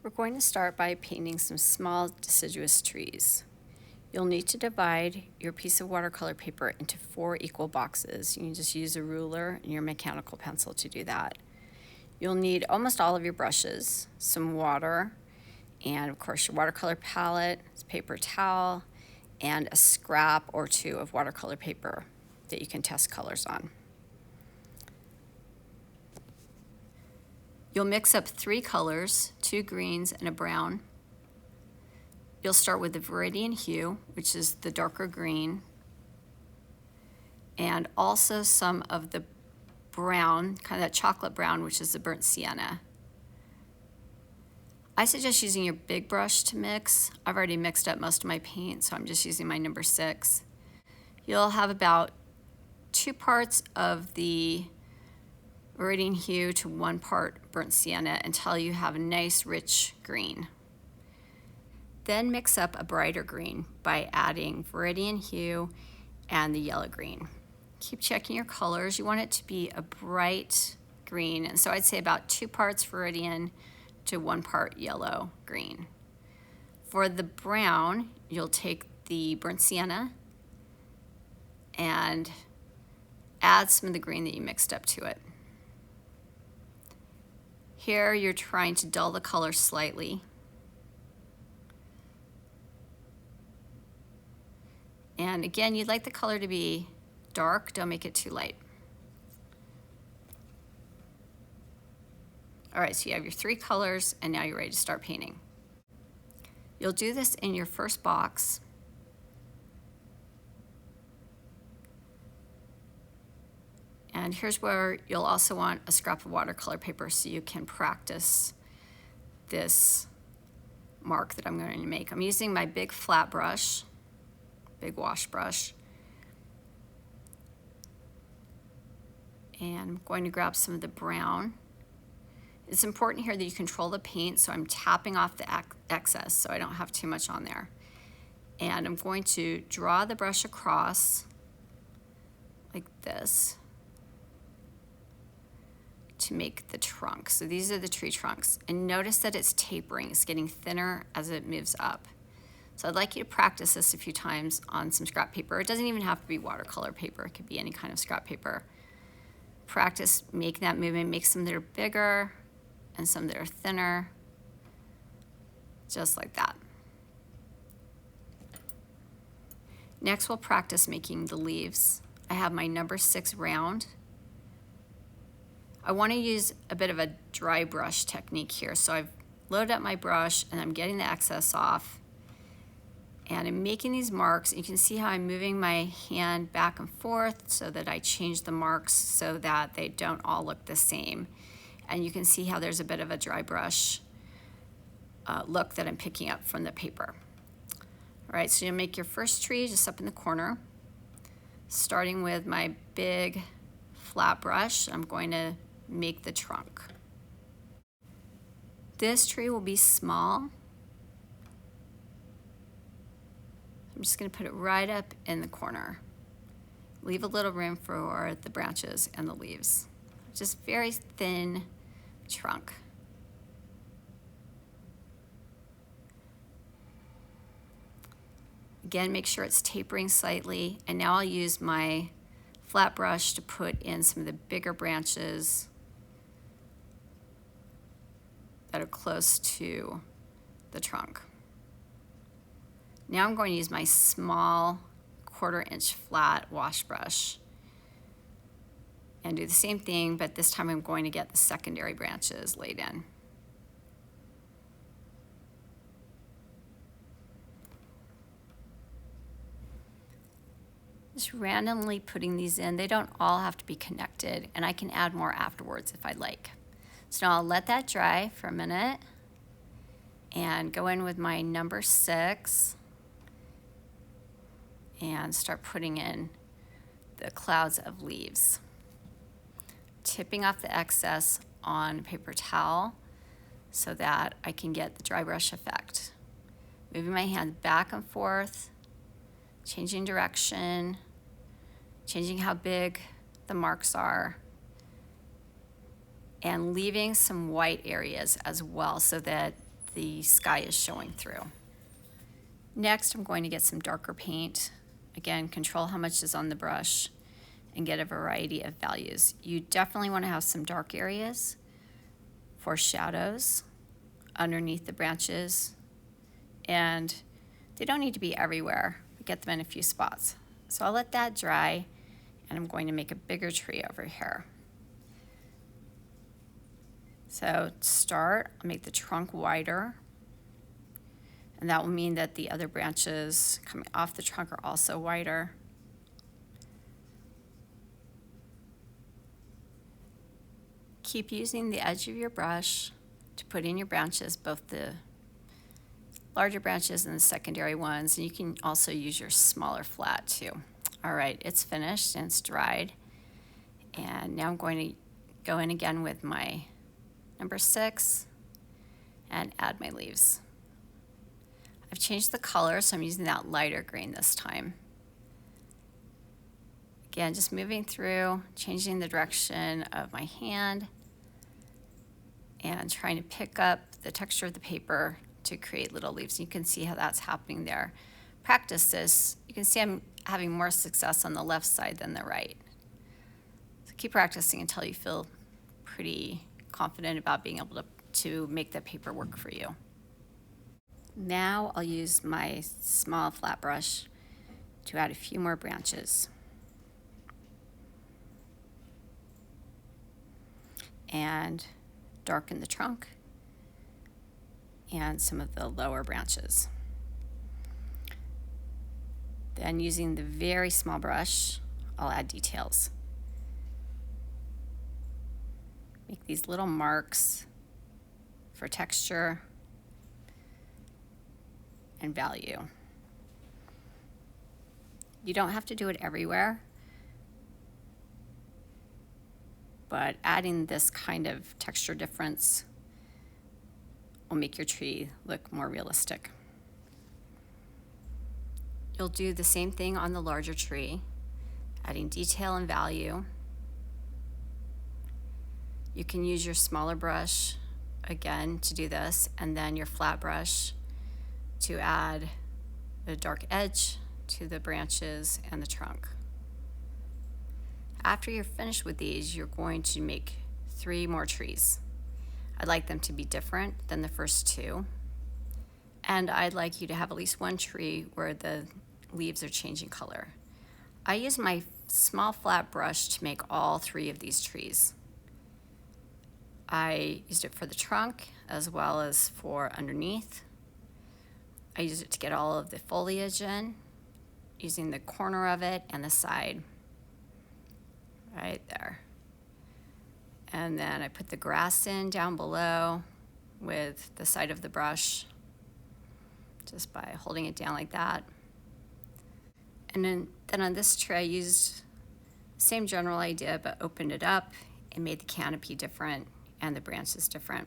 We're going to start by painting some small deciduous trees. You'll need to divide your piece of watercolor paper into 4 equal boxes. You can just use a ruler and your mechanical pencil to do that. You'll need almost all of your brushes, some water, and of course your watercolor palette, paper towel, and a scrap or 2 of watercolor paper that you can test colors on. You'll mix up 3 colors, 2 greens and a brown. You'll start with the viridian hue, which is the darker green, and also some of the brown, kind of that chocolate brown, which is the burnt sienna. I suggest using your big brush to mix. I've already mixed up most of my paint, so I'm just using my number 6. You'll have about 2 parts of the viridian hue to 1 part burnt sienna until you have a nice rich green. Then mix up a brighter green by adding viridian hue and the yellow green. Keep checking your colors. You want it to be a bright green, and so I'd say about 2 parts viridian to 1 part yellow green. For the brown, you'll take the burnt sienna and add some of the green that you mixed up to it. Here you're trying to dull the color slightly. And again, you'd like the color to be dark, don't make it too light. All right, so you have your 3 colors, and now you're ready to start painting. You'll do this in your first box. And here's where you'll also want a scrap of watercolor paper so you can practice this mark that I'm going to make. I'm using my big flat brush, big wash brush. And I'm going to grab some of the brown. It's important here that you control the paint, so I'm tapping off the excess so I don't have too much on there. And I'm going to draw the brush across like this to make the trunk. So these are the tree trunks. And notice that it's tapering. It's getting thinner as it moves up. So I'd like you to practice this a few times on some scrap paper. It doesn't even have to be watercolor paper. It could be any kind of scrap paper. Practice making that movement. Make some that are bigger and some that are thinner, just like that. Next, we'll practice making the leaves. I have my number 6 round. I want to use a bit of a dry brush technique here. So I've loaded up my brush and I'm getting the excess off. And I'm making these marks. You can see how I'm moving my hand back and forth so that I change the marks so that they don't all look the same. And you can see how there's a bit of a dry brush look that I'm picking up from the paper. All right, so you make your first tree just up in the corner. Starting with my big flat brush, I'm going to make the trunk. This tree will be small. I'm just going to put it right up in the corner. Leave a little room for the branches and the leaves. Just very thin trunk. Again, make sure it's tapering slightly. And now I'll use my flat brush to put in some of the bigger branches that are close to the trunk. Now I'm going to use my small 1/4 inch flat wash brush and do the same thing, but this time I'm going to get the secondary branches laid in. Just randomly putting these in. They don't all have to be connected, and I can add more afterwards if I'd like. So now I'll let that dry for a minute and go in with my number 6 and start putting in the clouds of leaves. Tipping off the excess on a paper towel so that I can get the dry brush effect. Moving my hand back and forth, changing direction, changing how big the marks are, and leaving some white areas as well so that the sky is showing through. Next, I'm going to get some darker paint. Again, control how much is on the brush and get a variety of values. You definitely want to have some dark areas for shadows underneath the branches, and they don't need to be everywhere, but get them in a few spots. So I'll let that dry, and I'm going to make a bigger tree over here. So to start, I'll make the trunk wider, and that will mean that the other branches coming off the trunk are also wider. Keep using the edge of your brush to put in your branches, both the larger branches and the secondary ones, and you can also use your smaller flat too. All right, it's finished and it's dried. And now I'm going to go in again with my number 6 and add my leaves. I've changed the color, so I'm using that lighter green this time. Again, just moving through, changing the direction of my hand, and trying to pick up the texture of the paper to create little leaves. You can see how that's happening there. Practice this. You can see I'm having more success on the left side than the right. So keep practicing until you feel pretty confident about being able to make the paper work for you. Now I'll use my small flat brush to add a few more branches. And darken the trunk and some of the lower branches. Then using the very small brush, I'll add details. Make these little marks for texture and value. You don't have to do it everywhere, but adding this kind of texture difference will make your tree look more realistic. You'll do the same thing on the larger tree, adding detail and value. You can use your smaller brush again to do this, and then your flat brush to add a dark edge to the branches and the trunk. After you're finished with these, you're going to make 3 more trees. I'd like them to be different than the first 2. And I'd like you to have at least one tree where the leaves are changing color. I use my small flat brush to make all 3 of these trees. I used it for the trunk as well as for underneath. I used it to get all of the foliage in, using the corner of it and the side. Right there. And then I put the grass in down below with the side of the brush, just by holding it down like that. And then on this tree, I used the same general idea, but opened it up and made the canopy different and the branches different.